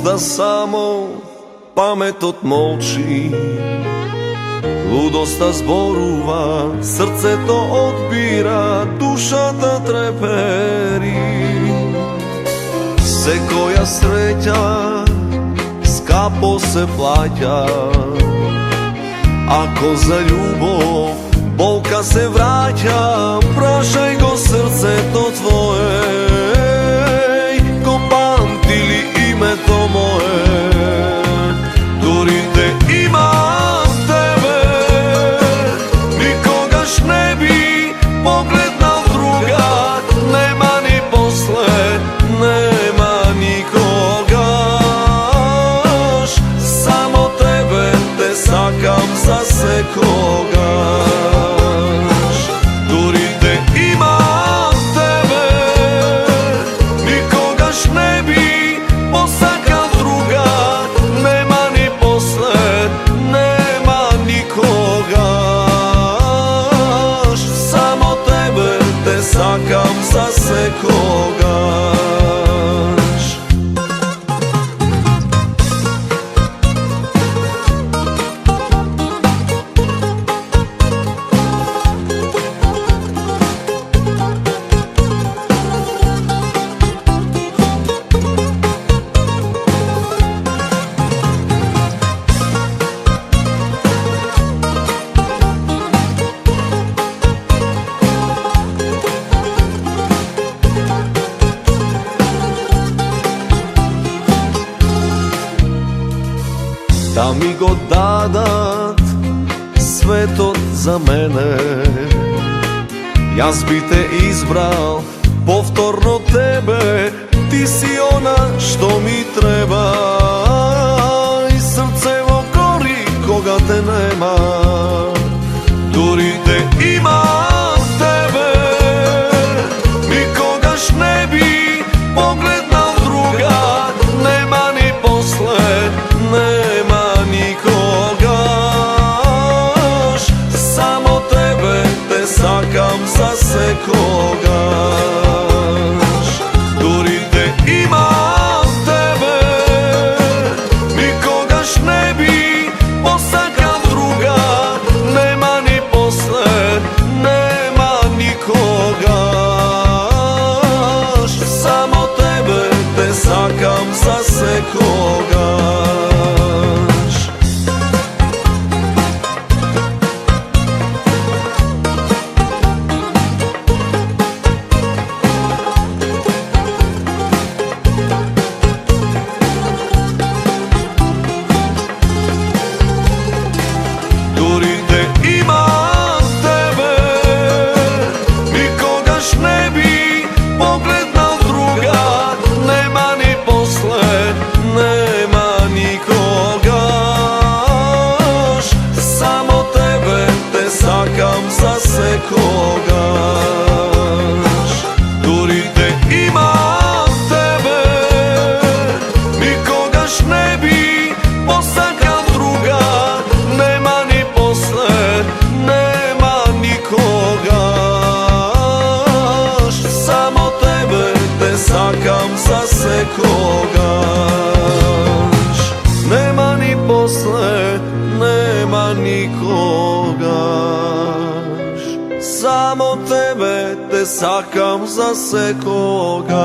možda samo pamet molči. Ludosta zboruva, srce to odbira, duša ta treperi. Se koja sreća skapo se plaća, ako za ljubov bolka se vraća, prašaj go srce to tvoje, ko pamti li ime to moje. Dori te imam tebe, nikogaš ne bi pogledal druga, nema ni posle, nema nikogaš, samo tebe te sakam za se kogaš. Dori te imam tebe, nikogaš ne bi posakal druga, nema ni posle, nema nikogaš, samo tebe te sakam za se kogaš. Da mi god dadat svetot za mene, jaz bi te izbral povtorno tebe, ti si ona što mi treba i srce vo gori koga te nema. Dori te imam tebe, nikogaš ne bi pogledal druga, nema ni posle, nema nikogaš, samo tebe te sakam za se kogaš. Dori te imam tebe, nikogaš ne bi posakal druga, nema ni posle, nema nikogaš, samo tebe te sakam za se kogaš. Dori te imam tebe, nikogaš ne bi posakal druga, nema ni posle, nema nikogaš, samo tebe te sakam za se kogaš. Nema ni posle, nema nikogaš, samo tebe te sakam za se kogaš.